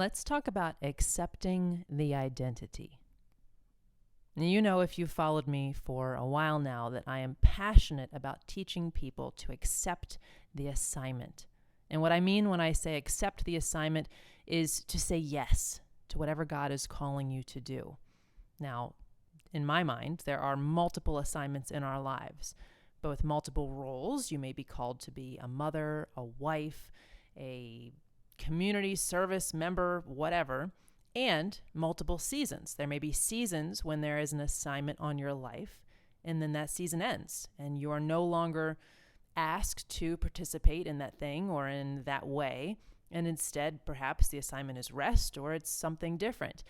Let's talk about accepting the identity. You know, if you've followed me for a while now, that I am passionate about teaching people to accept the assignment. And what I mean when I say accept the assignment is to say yes to whatever God is calling you to do. Now, in my mind, there are multiple assignments in our lives, both multiple roles. You may be called to be a mother, a wife, a community service member, whatever, and multiple seasons. There may be seasons when there is an assignment on your life, and then that season ends, and you are no longer asked to participate in that thing or in that way, and instead, perhaps the assignment is rest or it's something different.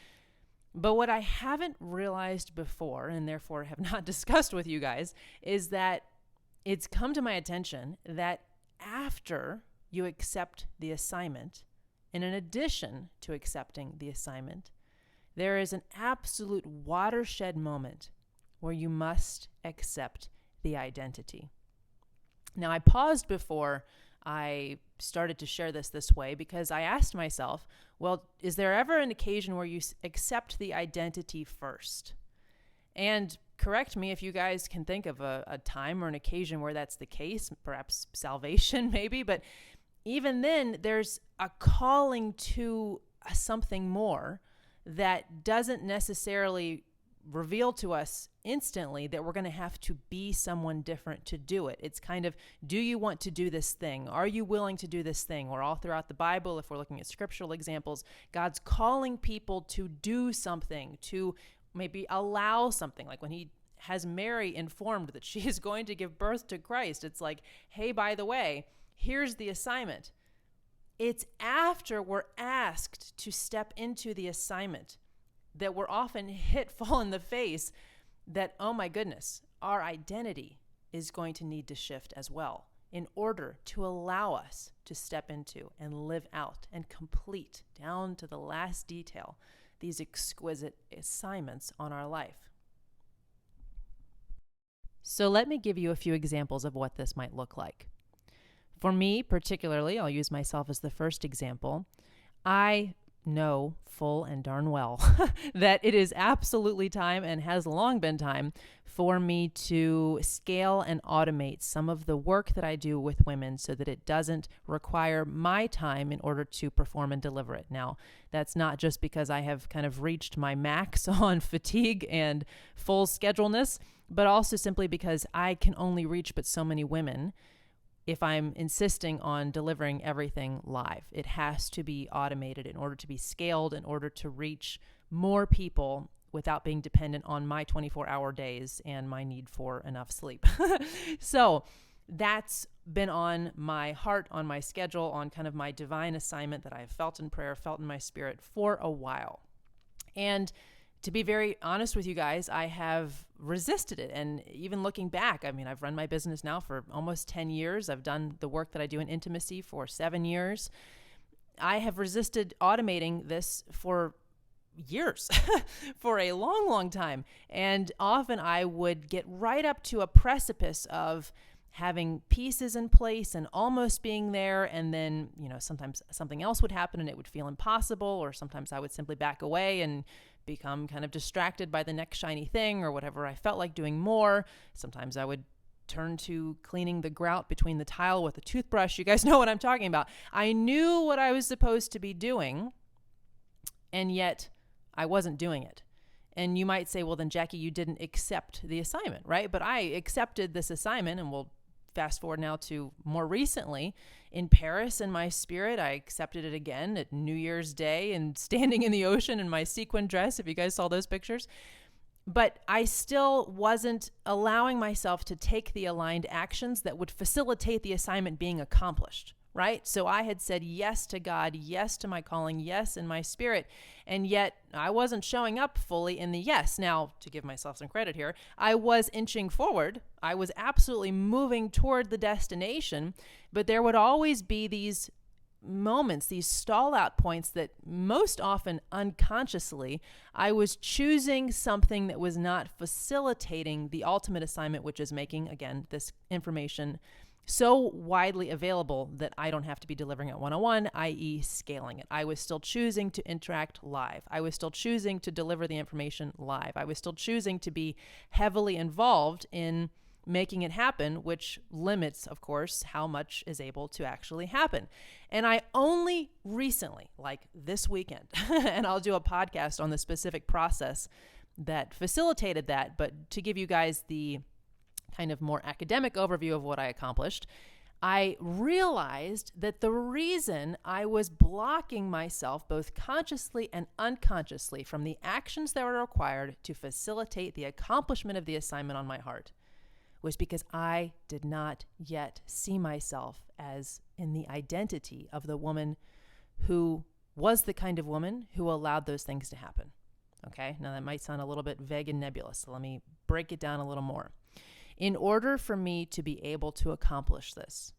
But what I haven't realized before, and therefore have not discussed with you guys, is that it's come to my attention that after you accept the assignment, and in addition to accepting the assignment, there is an absolute watershed moment where you must accept the identity. Now, I paused before I started to share this way because I asked myself, well, is there ever an occasion where you accept the identity first? And correct me if you guys can think of a time or an occasion where that's the case, perhaps salvation maybe, but even then there's a calling to something more that doesn't necessarily reveal to us instantly that we're going to have to be someone different to do it. It's kind of, do you want to do this thing? Are you willing to do this thing? Or all throughout the Bible, if we're looking at scriptural examples, God's calling people to do something, to maybe allow something. Like when he has Mary informed that she is going to give birth to Christ, it's like, hey, by the way, here's the assignment. It's after we're asked to step into the assignment that we're often hit full in the face that, oh my goodness, our identity is going to need to shift as well in order to allow us to step into and live out and complete down to the last detail these exquisite assignments on our life. So let me give you a few examples of what this might look like. For me, particularly, I'll use myself as the first example. I know full and darn well that it is absolutely time and has long been time for me to scale and automate some of the work that I do with women so that it doesn't require my time in order to perform and deliver it. Now, that's not just because I have kind of reached my max on fatigue and full scheduleness, but also simply because I can only reach but so many women if I'm insisting on delivering everything live. It has to be automated in order to be scaled, in order to reach more people without being dependent on my 24-hour days and my need for enough sleep. So that's been on my heart, on my schedule, on kind of my divine assignment that I've felt in prayer, felt in my spirit for a while. And to be very honest with you guys, I have resisted it. And even looking back, I mean, I've run my business now for almost 10 years. I've done the work that I do in intimacy for 7 years. I have resisted automating this for years, for a long, long time. And often I would get right up to a precipice of having pieces in place and almost being there. And then, sometimes something else would happen and it would feel impossible. Or sometimes I would simply back away and become kind of distracted by the next shiny thing or whatever I felt like doing more. Sometimes I would turn to cleaning the grout between the tile with a toothbrush. You guys know what I'm talking about. I knew what I was supposed to be doing, and yet I wasn't doing it. And you might say, well, then Jackie, you didn't accept the assignment, right? But I accepted this assignment, and we'll fast forward now to more recently in Paris in my spirit. I accepted it again at New Year's Day and standing in the ocean in my sequin dress, if you guys saw those pictures. But I still wasn't allowing myself to take the aligned actions that would facilitate the assignment being accomplished, right? So I had said yes to God, yes to my calling, yes in my spirit, and yet I wasn't showing up fully in the yes. Now, to give myself some credit here, I was inching forward. I was absolutely moving toward the destination, but there would always be these moments, these stall out points that most often unconsciously, I was choosing something that was not facilitating the ultimate assignment, which is making, again, this information so widely available that I don't have to be delivering it one-on-one, i.e. scaling it. I was still choosing to interact live. I was still choosing to deliver the information live. I was still choosing to be heavily involved in making it happen, which limits, of course, how much is able to actually happen. And I only recently, like this weekend, and I'll do a podcast on the specific process that facilitated that, but to give you guys the kind of more academic overview of what I accomplished, I realized that the reason I was blocking myself both consciously and unconsciously from the actions that were required to facilitate the accomplishment of the assignment on my heart was because I did not yet see myself as in the identity of the woman who was the kind of woman who allowed those things to happen. Okay, now that might sound a little bit vague and nebulous, so let me break it down a little more. In order for me to be able to accomplish this,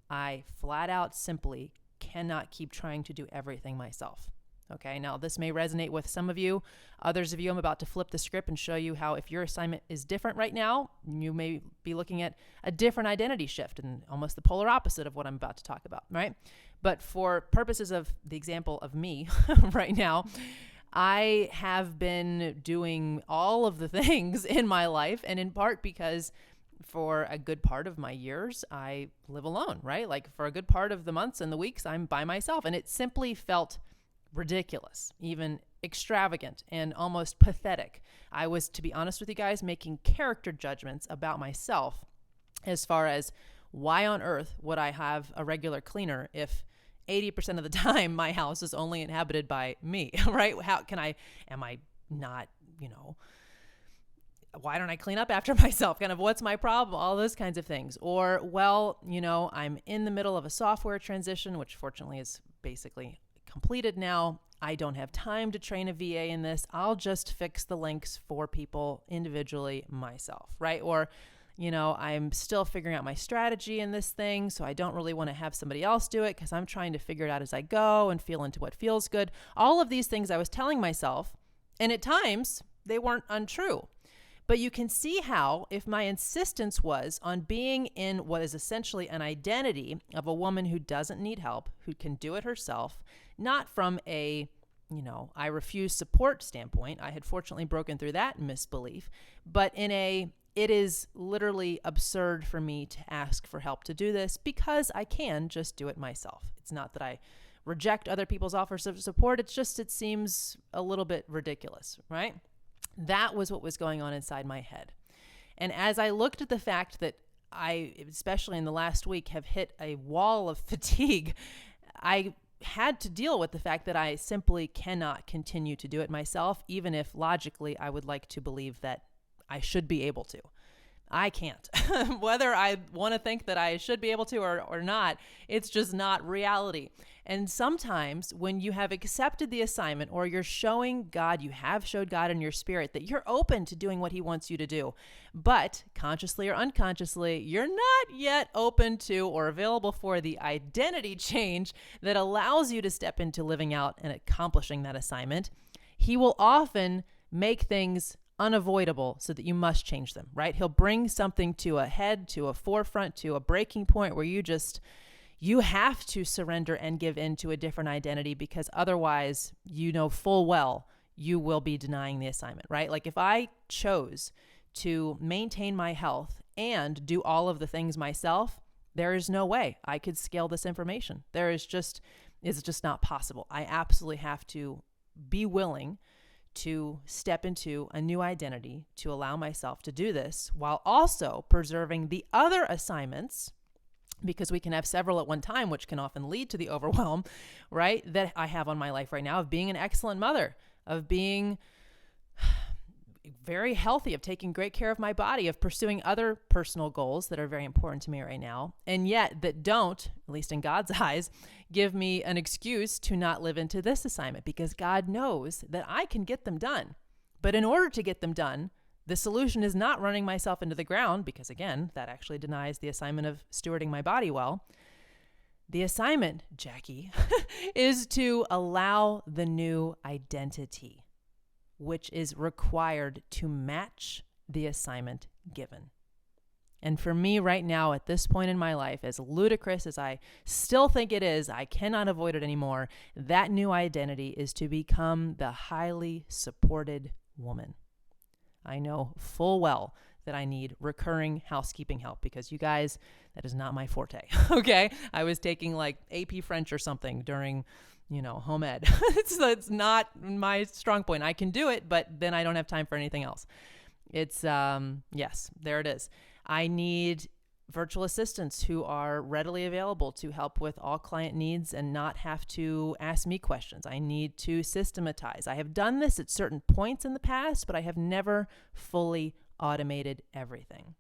I flat out simply cannot keep trying to do everything myself. Okay, now this may resonate with some of you. Others of you, I'm about to flip the script and show you how if your assignment is different right now, you may be looking at a different identity shift and almost the polar opposite of what I'm about to talk about, right? But for purposes of the example of me right now, I have been doing all of the things in my life, and in part because for a good part of my years, I live alone, right? Like for a good part of the months and the weeks, I'm by myself, and it simply felt ridiculous, even extravagant and almost pathetic. I was, to be honest with you guys, making character judgments about myself as far as why on earth would I have a regular cleaner if 80% of the time my house is only inhabited by me, right? Am I not, why don't I clean up after myself? Kind of what's my problem? All those kinds of things. Or, well, I'm in the middle of a software transition, which fortunately is basically completed now. I don't have time to train a VA in this. I'll just fix the links for people individually myself, right? Or, I'm still figuring out my strategy in this thing, so I don't really want to have somebody else do it because I'm trying to figure it out as I go and feel into what feels good. All of these things I was telling myself, and at times they weren't untrue. But you can see how if my insistence was on being in what is essentially an identity of a woman who doesn't need help, who can do it herself, not from a, I refuse support standpoint. I had fortunately broken through that misbelief, but in it is literally absurd for me to ask for help to do this because I can just do it myself. It's not that I reject other people's offers of support. It's just, it seems a little bit ridiculous, right? That was what was going on inside my head. And as I looked at the fact that I, especially in the last week, have hit a wall of fatigue, I had to deal with the fact that I simply cannot continue to do it myself, even if logically I would like to believe that I should be able to. I can't. Whether I want to think that I should be able to or not, it's just not reality. And sometimes when you have accepted the assignment or you're showing God, you have showed God in your spirit that you're open to doing what he wants you to do, but consciously or unconsciously, you're not yet open to or available for the identity change that allows you to step into living out and accomplishing that assignment. He will often make things unavoidable so that you must change them, right? He'll bring something to a head, to a forefront, to a breaking point where you have to surrender and give in to a different identity because otherwise you know full well you will be denying the assignment, right? Like if I chose to maintain my health and do all of the things myself, there is no way I could scale this information. It's just not possible. I absolutely have to be willing to step into a new identity to allow myself to do this while also preserving the other assignments, because we can have several at one time, which can often lead to the overwhelm, right, that I have on my life right now of being an excellent mother, of being very healthy, of taking great care of my body, of pursuing other personal goals that are very important to me right now, and yet that don't, at least in God's eyes, give me an excuse to not live into this assignment because God knows that I can get them done. But in order to get them done, the solution is not running myself into the ground because, again, that actually denies the assignment of stewarding my body well. The assignment, Jackie, is to allow the new identity, which is required to match the assignment given. And for me right now, at this point in my life, as ludicrous as I still think it is, I cannot avoid it anymore. That new identity is to become the highly supported woman. I know full well that I need recurring housekeeping help because you guys, that is not my forte. Okay. I was taking like AP French or something during, home ed. It's not my strong point. I can do it, but then I don't have time for anything else. It's, yes, there it is. I need virtual assistants who are readily available to help with all client needs and not have to ask me questions. I need to systematize. I have done this at certain points in the past, but I have never fully automated everything.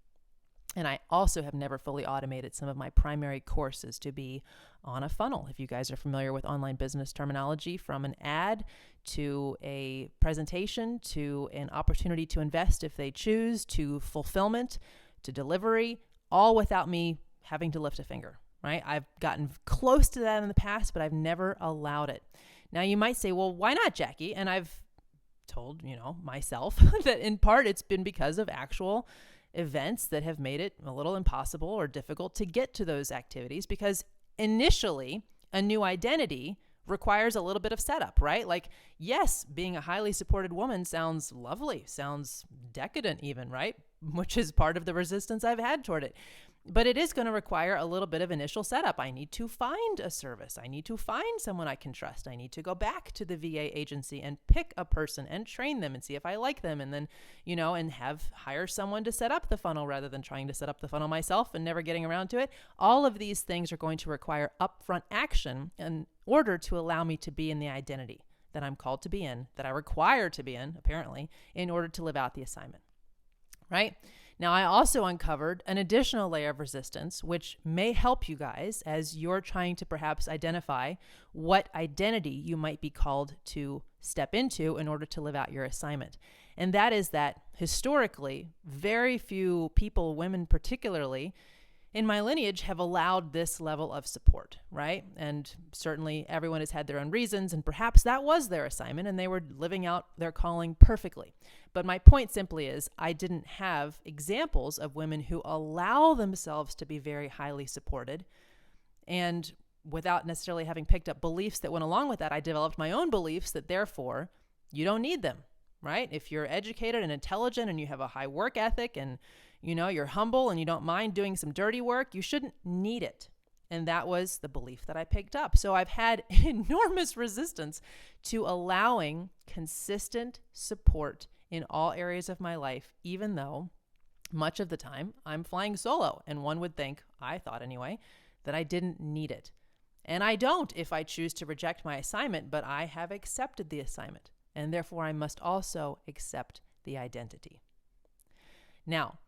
And I also have never fully automated some of my primary courses to be on a funnel. If you guys are familiar with online business terminology, from an ad to a presentation to an opportunity to invest if they choose, to fulfillment, to delivery, all without me having to lift a finger, right? I've gotten close to that in the past, but I've never allowed it. Now you might say, well, why not, Jackie? And I've told, myself that in part it's been because of actual events that have made it a little impossible or difficult to get to those activities, because initially a new identity requires a little bit of setup, right? Like, yes, being a highly supported woman sounds lovely, sounds decadent even, right? Which is part of the resistance I've had toward it. But it is going to require a little bit of initial setup. I need to find a service. I need to find someone I can trust. I need to go back to the VA agency and pick a person and train them and see if I like them. And then, and hire someone to set up the funnel rather than trying to set up the funnel myself and never getting around to it. All of these things are going to require upfront action in order to allow me to be in the identity that I'm called to be in, that I require to be in, apparently, in order to live out the assignment, right? Now, I also uncovered an additional layer of resistance, which may help you guys as you're trying to perhaps identify what identity you might be called to step into in order to live out your assignment. And that is that historically, very few people, women particularly, in my lineage have allowed this level of support, right? And certainly everyone has had their own reasons, and perhaps that was their assignment and they were living out their calling perfectly. But my point simply is I didn't have examples of women who allow themselves to be very highly supported. And without necessarily having picked up beliefs that went along with that, I developed my own beliefs that therefore you don't need them, right? If you're educated and intelligent and you have a high work ethic and you're humble and you don't mind doing some dirty work, you shouldn't need it. And that was the belief that I picked up. So I've had enormous resistance to allowing consistent support in all areas of my life, even though much of the time I'm flying solo. And one would think, I thought anyway, that I didn't need it. And I don't if I choose to reject my assignment, but I have accepted the assignment. And therefore I must also accept the identity. Now,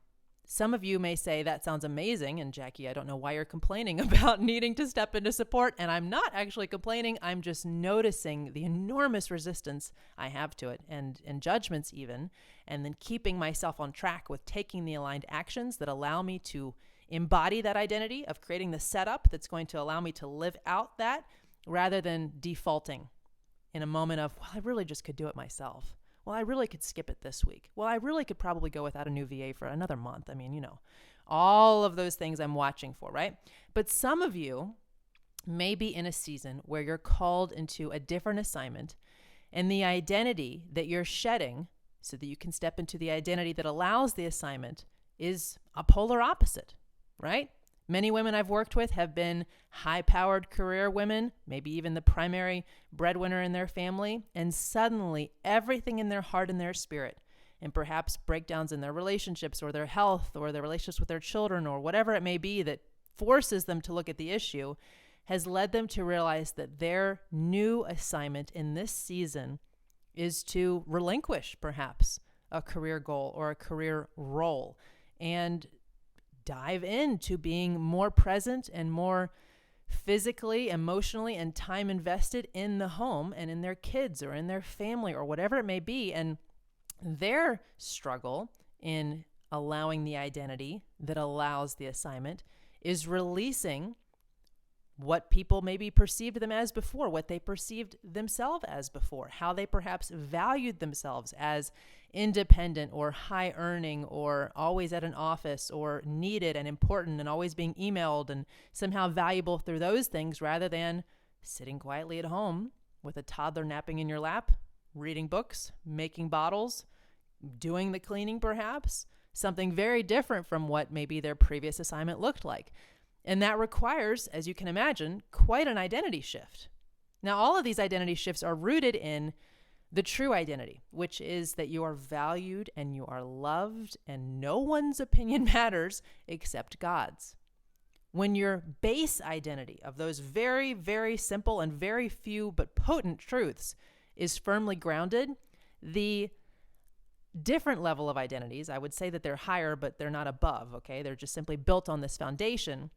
some of you may say that sounds amazing, and Jackie, I don't know why you're complaining about needing to step into support, and I'm not actually complaining. I'm just noticing the enormous resistance I have to it, and judgments even, and then keeping myself on track with taking the aligned actions that allow me to embody that identity of creating the setup that's going to allow me to live out that rather than defaulting in a moment of, well, I really just could do it myself. Well, I really could skip it this week. Well, I really could probably go without a new VA for another month. I mean, all of those things I'm watching for, right? But some of you may be in a season where you're called into a different assignment, and the identity that you're shedding so that you can step into the identity that allows the assignment is a polar opposite, right? Many women I've worked with have been high-powered career women, maybe even the primary breadwinner in their family, and suddenly everything in their heart and their spirit, and perhaps breakdowns in their relationships or their health or their relationships with their children or whatever it may be that forces them to look at the issue, has led them to realize that their new assignment in this season is to relinquish perhaps a career goal or a career role and dive into being more present and more physically, emotionally, and time invested in the home and in their kids or in their family or whatever it may be. And their struggle in allowing the identity that allows the assignment is releasing what people maybe perceived them as before, what they perceived themselves as before, how they perhaps valued themselves as independent or high earning or always at an office or needed and important and always being emailed and somehow valuable through those things rather than sitting quietly at home with a toddler napping in your lap, reading books, making bottles, doing the cleaning perhaps, something very different from what maybe their previous assignment looked like. And that requires, as you can imagine, quite an identity shift. Now, all of these identity shifts are rooted in the true identity, which is that you are valued and you are loved and no one's opinion matters except God's. When your base identity of those very, very simple and very few but potent truths is firmly grounded, the different level of identities, I would say that they're higher, but they're not above, okay? They're just simply built on this foundation,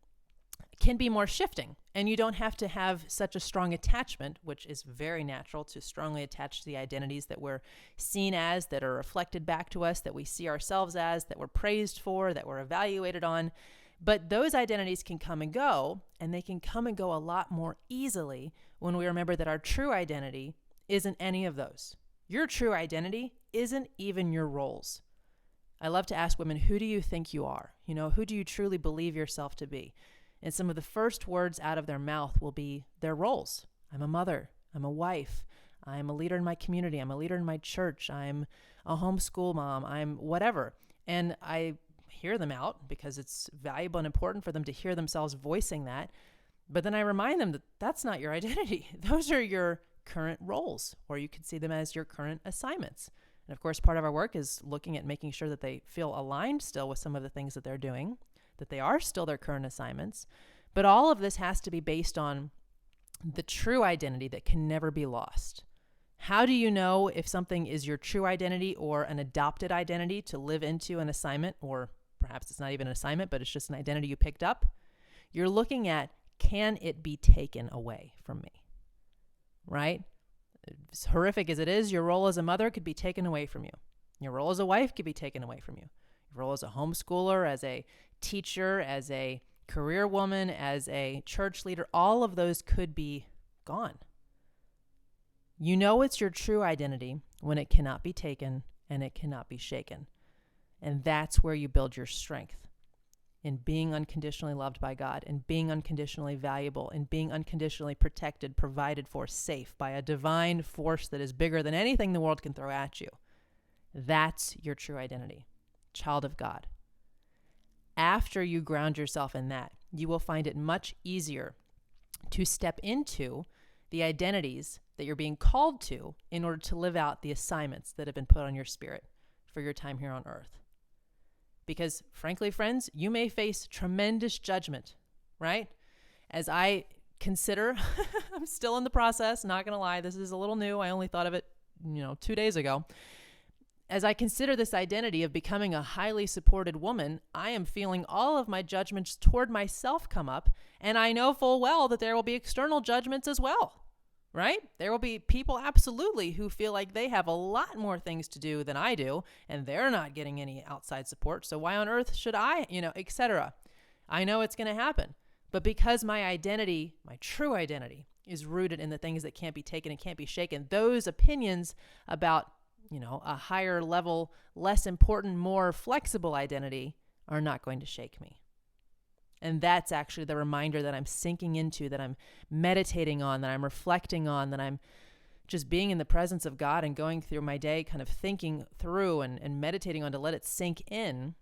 can be more shifting. And you don't have to have such a strong attachment, which is very natural to strongly attach to the identities that we're seen as, that are reflected back to us, that we see ourselves as, that we're praised for, that we're evaluated on. But those identities can come and go, and they can come and go a lot more easily when we remember that our true identity isn't any of those. Your true identity isn't even your roles. I love to ask women, who do you think you are? Who do you truly believe yourself to be? And some of the first words out of their mouth will be their roles. I'm a mother. I'm a wife. I'm a leader in my community. I'm a leader in my church. I'm a homeschool mom. I'm whatever. And I hear them out because it's valuable and important for them to hear themselves voicing that. But then I remind them that that's not your identity. Those are your current roles, or you could see them as your current assignments. And of course, part of our work is looking at making sure that they feel aligned still with some of the things that they're doing, that they are still their current assignments. But all of this has to be based on the true identity that can never be lost. How do you know if something is your true identity or an adopted identity to live into an assignment, or perhaps it's not even an assignment, but it's just an identity you picked up? You're looking at, can it be taken away from me? Right? As horrific as it is, your role as a mother could be taken away from you. Your role as a wife could be taken away from you. Your role as a homeschooler, as a teacher, as a career woman, as a church leader, all of those could be gone. You know it's your true identity when it cannot be taken and it cannot be shaken. And that's where you build your strength, in being unconditionally loved by God, in being unconditionally valuable, in being unconditionally protected, provided for, safe by a divine force that is bigger than anything the world can throw at you. That's your true identity, child of God. After you ground yourself in that, you will find it much easier to step into the identities that you're being called to in order to live out the assignments that have been put on your spirit for your time here on earth. Because frankly, friends, you may face tremendous judgment, right? As I consider, I'm still in the process, not going to lie, this is a little new. I only thought of it, 2 days ago. As I consider this identity of becoming a highly supported woman, I am feeling all of my judgments toward myself come up, and I know full well that there will be external judgments as well, right? There will be people absolutely who feel like they have a lot more things to do than I do, and they're not getting any outside support, so why on earth should I, etc. I know it's going to happen, but because my identity, my true identity, is rooted in the things that can't be taken and can't be shaken, those opinions about a higher level, less important, more flexible identity are not going to shake me. And that's actually the reminder that I'm sinking into, that I'm meditating on, that I'm reflecting on, that I'm just being in the presence of God and going through my day, kind of thinking through and meditating on to let it sink in,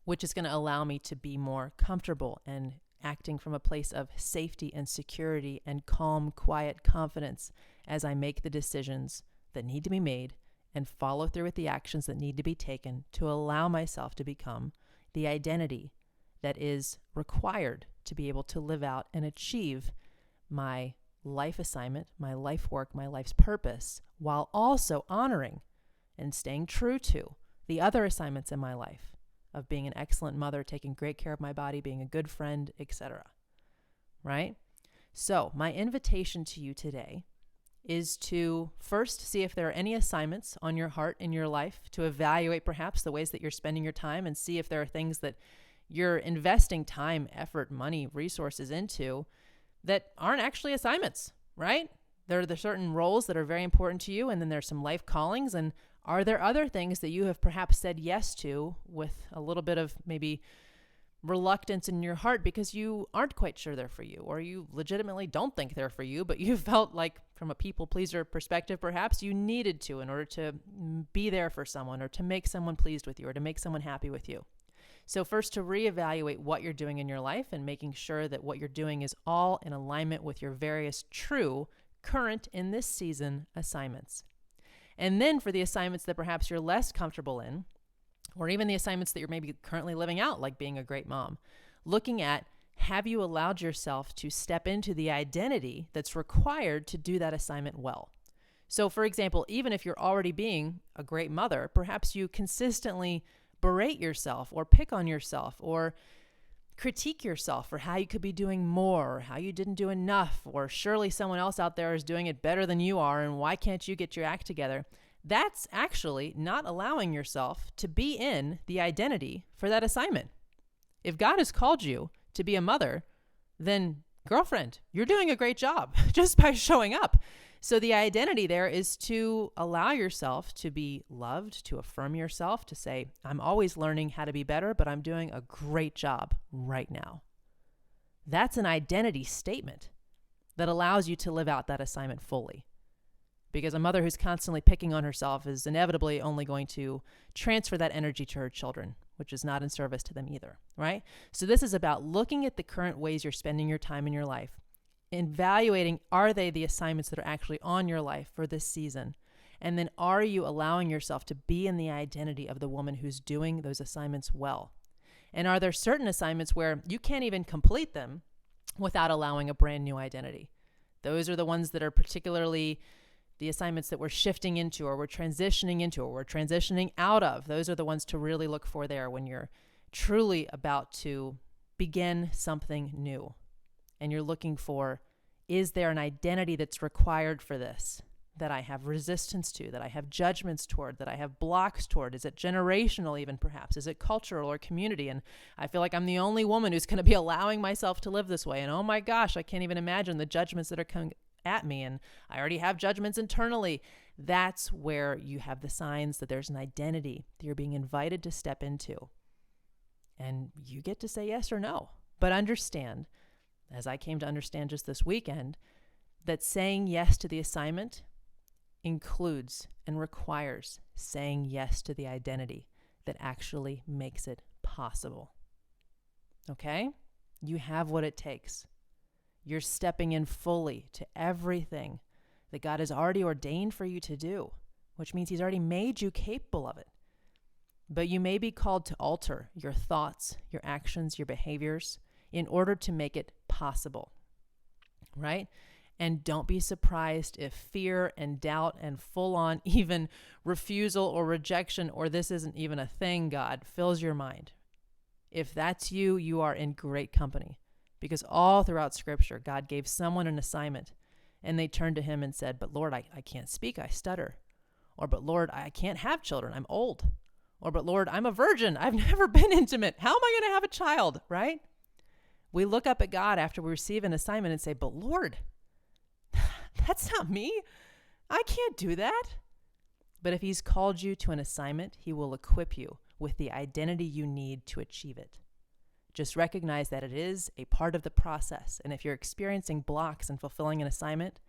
which is going to allow me to be more comfortable and acting from a place of safety and security and calm, quiet confidence as I make the decisions that need to be made and follow through with the actions that need to be taken to allow myself to become the identity that is required to be able to live out and achieve my life assignment, my life work, my life's purpose, while also honoring and staying true to the other assignments in my life of being an excellent mother, taking great care of my body, being a good friend, etc. Right? So my invitation to you today is to first see if there are any assignments on your heart in your life, to evaluate perhaps the ways that you're spending your time and see if there are things that you're investing time, effort, money, resources into that aren't actually assignments, right? There are the certain roles that are very important to you, and then there's some life callings. And are there other things that you have perhaps said yes to with a little bit of maybe reluctance in your heart because you aren't quite sure they're for you, or you legitimately don't think they're for you, but you felt like from a people pleaser perspective, perhaps you needed to in order to be there for someone or to make someone pleased with you or to make someone happy with you. So first, to reevaluate what you're doing in your life and making sure that what you're doing is all in alignment with your various true, current, in this season, assignments. And then for the assignments that perhaps you're less comfortable in, or even the assignments that you're maybe currently living out, like being a great mom, looking at, have you allowed yourself to step into the identity that's required to do that assignment well? So for example, even if you're already being a great mother, perhaps you consistently berate yourself or pick on yourself or critique yourself for how you could be doing more, or how you didn't do enough, or surely someone else out there is doing it better than you are, and why can't you get your act together? That's actually not allowing yourself to be in the identity for that assignment. If God has called you to be a mother, then girlfriend, you're doing a great job just by showing up. So the identity there is to allow yourself to be loved, to affirm yourself, to say, I'm always learning how to be better, but I'm doing a great job right now. That's an identity statement that allows you to live out that assignment fully. Because a mother who's constantly picking on herself is inevitably only going to transfer that energy to her children, which is not in service to them either, right? So this is about looking at the current ways you're spending your time in your life, evaluating, are they the assignments that are actually on your life for this season? And then are you allowing yourself to be in the identity of the woman who's doing those assignments well? And are there certain assignments where you can't even complete them without allowing a brand new identity? Those are the ones that are particularly the assignments that we're shifting into, or we're transitioning into, or we're transitioning out of. Those are the ones to really look for there when you're truly about to begin something new. And you're looking for, is there an identity that's required for this, that I have resistance to, that I have judgments toward, that I have blocks toward? Is it generational even perhaps? Is it cultural or community? And I feel like I'm the only woman who's going to be allowing myself to live this way. And oh my gosh, I can't even imagine the judgments that are coming at me, and I already have judgments internally. That's where you have the signs that there's an identity that you're being invited to step into. And you get to say yes or no. But understand, as I came to understand just this weekend, that saying yes to the assignment includes and requires saying yes to the identity that actually makes it possible. Okay? You have what it takes. You're stepping in fully to everything that God has already ordained for you to do, which means He's already made you capable of it. But you may be called to alter your thoughts, your actions, your behaviors in order to make it possible, right? And don't be surprised if fear and doubt and full-on even refusal or rejection, or this isn't even a thing, God, fills your mind. If that's you, you are in great company. Because all throughout Scripture, God gave someone an assignment, and they turned to Him and said, but Lord, I can't speak, I stutter. Or, but Lord, I can't have children, I'm old. Or, but Lord, I'm a virgin, I've never been intimate. How am I going to have a child, right? We look up at God after we receive an assignment and say, but Lord, that's not me. I can't do that. But if He's called you to an assignment, He will equip you with the identity you need to achieve it. Just recognize that it is a part of the process. And if you're experiencing blocks in fulfilling an assignment,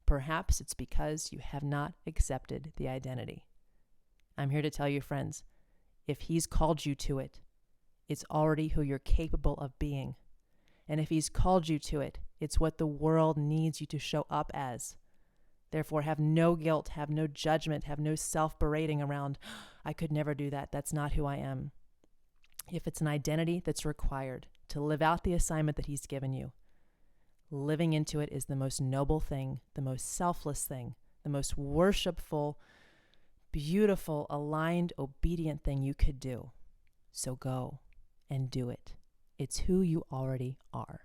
perhaps it's because you have not accepted the identity. I'm here to tell you, friends, if He's called you to it, it's already who you're capable of being. And if He's called you to it, it's what the world needs you to show up as. Therefore, have no guilt, have no judgment, have no self-berating around, I could never do that. That's not who I am. If it's an identity that's required to live out the assignment that He's given you, living into it is the most noble thing, the most selfless thing, the most worshipful, beautiful, aligned, obedient thing you could do. So go and do it. It's who you already are.